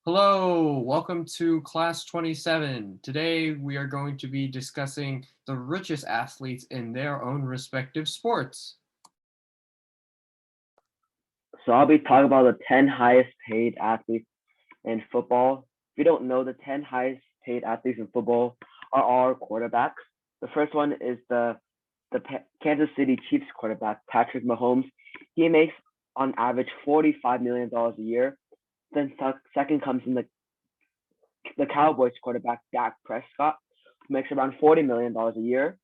Hello, welcome to class 27. Today we are going to be discussing the richest athletes in their own respective sports. So I'll be talking about the 10 highest paid athletes in football. If you don't know, the 10 highest paid athletes in football are all quarterbacks. The first one is the Kansas City Chiefs quarterback, Patrick Mahomes. He makes on average $45 million a year. Then second comes in the Cowboys quarterback, Dak Prescott, who makes around $40 million a year.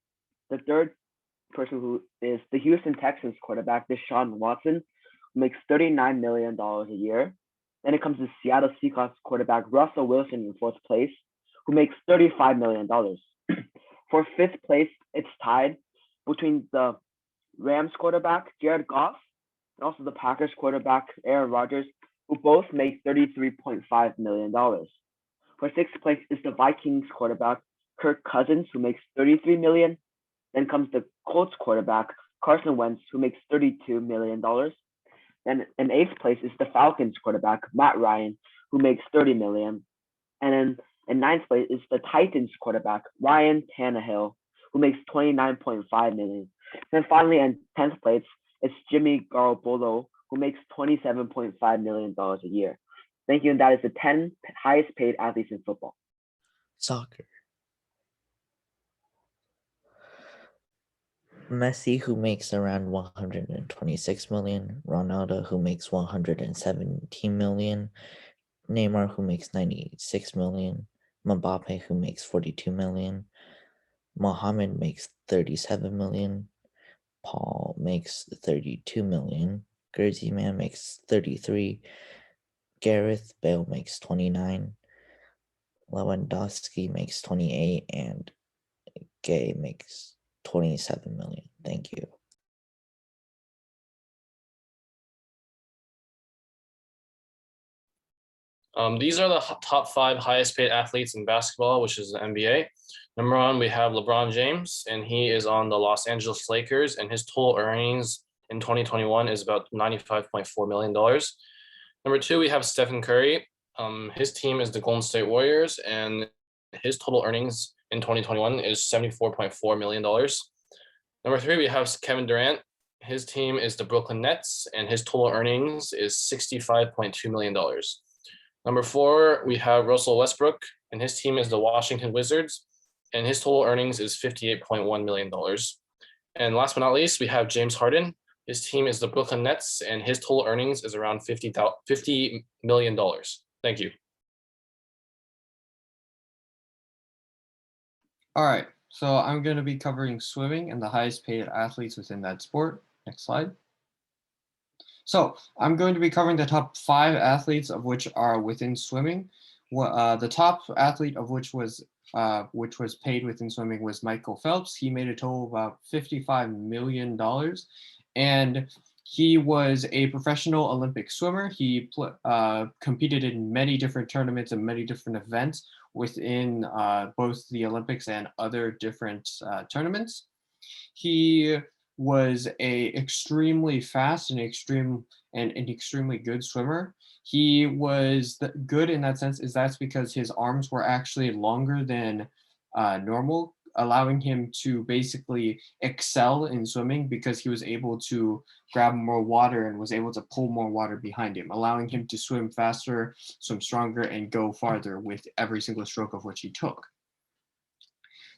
The third person who is the Houston Texans quarterback, Deshaun Watson, who makes $39 million a year. Then it comes to Seattle Seahawks quarterback Russell Wilson in fourth place, who makes $35 million. For fifth place, it's tied between the Rams quarterback Jared Goff and also the Packers quarterback Aaron Rodgers, who both make $33.5 million. For sixth place is the Vikings quarterback Kirk Cousins, who makes $33 million. Then comes the Colts quarterback Carson Wentz, who makes $32 million. Then in eighth place is the Falcons quarterback Matt Ryan, who makes $30 million. And then in ninth place is the Titans quarterback Ryan Tannehill, who makes $29.5 million. Then finally in 10th place is Jimmy Garoppolo, who makes $27.5 million a year. Thank you, and that is the 10 highest paid athletes in football. Soccer. Messi, who makes around 126 million, Ronaldo, who makes 117 million, Neymar, who makes 96 million, Mbappe, who makes 42 million, Mohammed makes 37 million, Paul makes 32 million, Jersey Man makes 33, Gareth Bale makes 29, Lewandowski makes 28, and Gay makes 27 million. Thank you. These are the top 5 highest paid athletes in basketball, which is the NBA. Number 1, we have LeBron James, and he is on the Los Angeles Lakers, and his total earnings in 2021 is about $95.4 million. Number 2, we have Stephen Curry. His team is the Golden State Warriors, and his total earnings in 2021 is $74.4 million. Number 3, we have Kevin Durant. His team is the Brooklyn Nets, and his total earnings is $65.2 million. Number 4, we have Russell Westbrook, and his team is the Washington Wizards, and his total earnings is $58.1 million. And last but not least, we have James Harden. His team is the Brooklyn Nets, and his total earnings is around $50 million. Thank you. All right, so I'm going to be covering swimming and the highest paid athletes within that sport. Next slide. So I'm going to be covering the top 5 athletes of which are within swimming. The top athlete of which was paid within swimming was Michael Phelps. He made a total of about $55 million, and he was a professional Olympic swimmer. He competed in many different tournaments and many different events within both the Olympics and other different tournaments. He was a extremely fast and an extremely good swimmer. He was good in that sense that's because his arms were actually longer than normal, allowing him to basically excel in swimming because he was able to grab more water and was able to pull more water behind him, allowing him to swim faster, swim stronger, and go farther with every single stroke of which he took.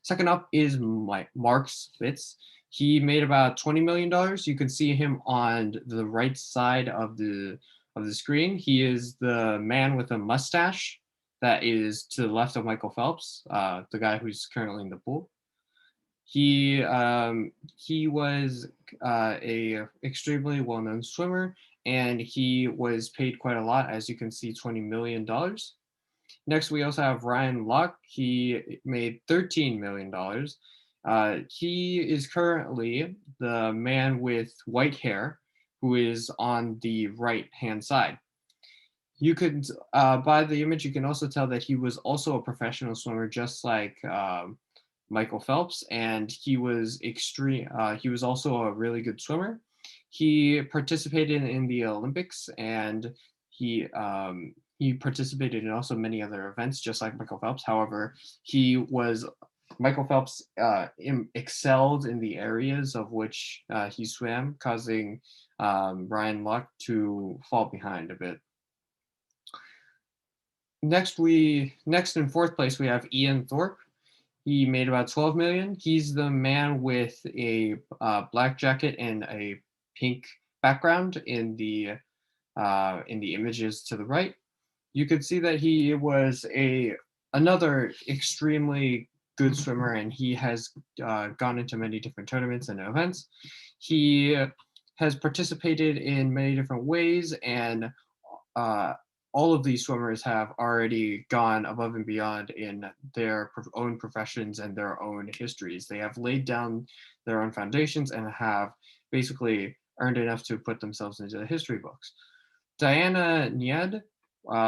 Second up is Mark Spitz. He made about $20 million. You can see him on the right side of the screen. He is the man with a mustache that is to the left of Michael Phelps, the guy who's currently in the pool. He was a extremely well-known swimmer, and he was paid quite a lot, as you can see, $20 million. Next, we also have Ryan Luck. He made $13 million. He is currently the man with white hair who is on the right-hand side. You could, by the image, you can also tell that he was also a professional swimmer, just like Michael Phelps, and he was also a really good swimmer. He participated in the Olympics, and he He participated in also many other events, just like Michael Phelps. However, Michael Phelps excelled in the areas of which he swam, causing Ryan Luck to fall behind a bit. Next in fourth place, we have Ian Thorpe. He made about 12 million. He's the man with a black jacket and a pink background in the images to the right. You could see that he was another extremely good swimmer, and he has gone into many different tournaments and events. He has participated in many different ways, and all of these swimmers have already gone above and beyond in their own professions and their own histories. They have laid down their own foundations and have basically earned enough to put themselves into the history books. Diana Nied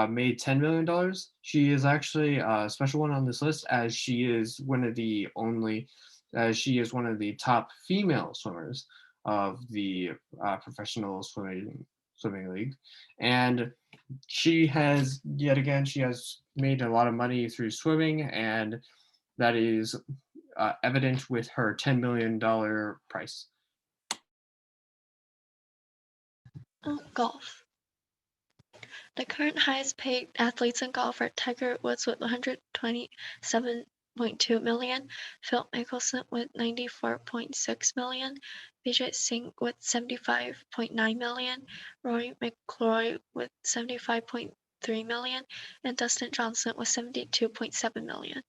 made $10 million. She is actually a special one on this list, as she is one of the top female swimmers of the professional swimming league, and she has made a lot of money through swimming, and that is evident with her $10 million price. Golf. The current highest paid athletes in golf are Tiger Woods with 127.2 million, Phil Mickelson with 94.6 million, Vijay Singh with 75.9 million, Rory McIlroy with 75.3 million, and Dustin Johnson with 72.7 million.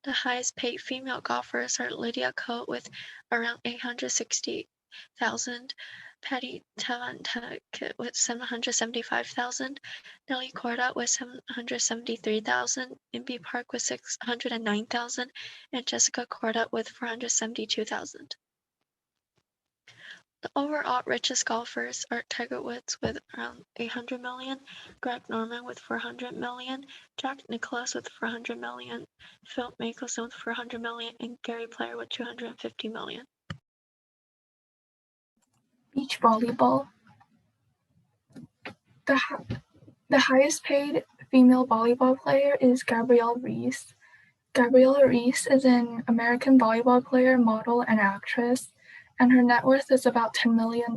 The highest paid female golfers are Lydia Ko with around 860,000, Patty Tavankar with 775,000, Nelly Korda with 773,000, Imbi Park with 609,000, and Jessica Korda with 472,000. The overall richest golfers are Tiger Woods with around 800 million, Greg Norman with 400 million, Jack Nicklaus with 400 million, Phil Mickelson with 400 million, and Gary Player with 250 million. Beach volleyball. The highest paid female volleyball player is Gabrielle Reese. Gabrielle Reese is an American volleyball player, model, and actress, and her net worth is about $10 million.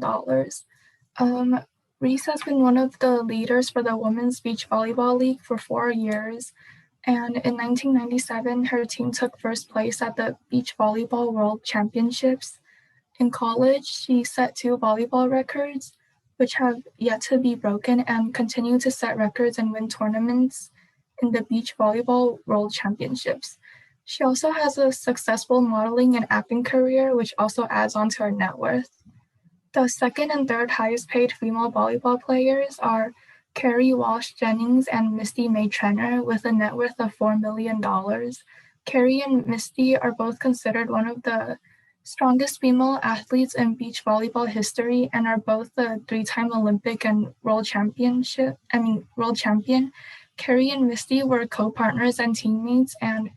Reese has been one of the leaders for the Women's Beach Volleyball League for 4 years, and in 1997, her team took first place at the Beach Volleyball World Championships. In college, she set 2 volleyball records, which have yet to be broken, and continue to set records and win tournaments in the Beach Volleyball World Championships. She also has a successful modeling and acting career, which also adds on to her net worth. The second and third highest paid female volleyball players are Carrie Walsh Jennings and Misty May Trenner with a net worth of $4 million. Carrie and Misty are both considered one of the strongest female athletes in beach volleyball history and are both a 3-time Olympic and world champion. Carrie and Misty were co-partners and teammates and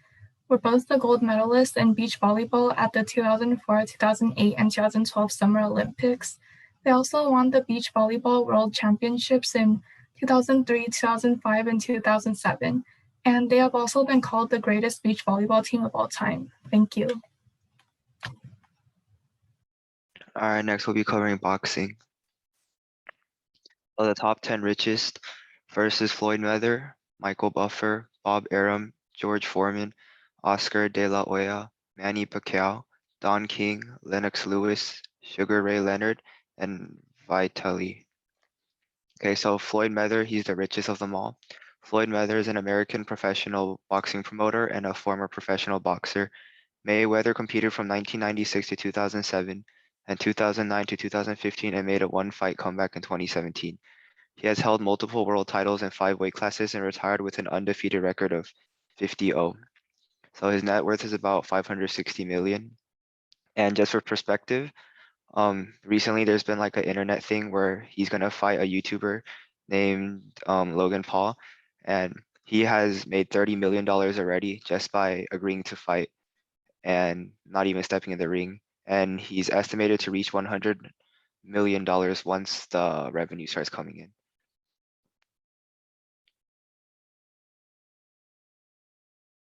were both the gold medalists in beach volleyball at the 2004, 2008, and 2012 Summer Olympics. They also won the beach volleyball world championships in 2003, 2005, and 2007. And they have also been called the greatest beach volleyball team of all time. Thank you. All right, next we'll be covering boxing. Of the top 10 richest, first is Floyd Mayweather, Michael Buffer, Bob Arum, George Foreman, Oscar De La Hoya, Manny Pacquiao, Don King, Lennox Lewis, Sugar Ray Leonard, and Vitaly. Okay, so Floyd Mayweather, he's the richest of them all. Floyd Mayweather is an American professional boxing promoter and a former professional boxer. Mayweather competed from 1996 to 2007 and 2009 to 2015 and made a 1-fight comeback in 2017. He has held multiple world titles in 5 weight classes and retired with an undefeated record of 50-0. So his net worth is about 560 million. And just for perspective, recently there's been like an internet thing where he's gonna fight a YouTuber named Logan Paul, and he has made $30 million already just by agreeing to fight and not even stepping in the ring. And he's estimated to reach $100 million once the revenue starts coming in.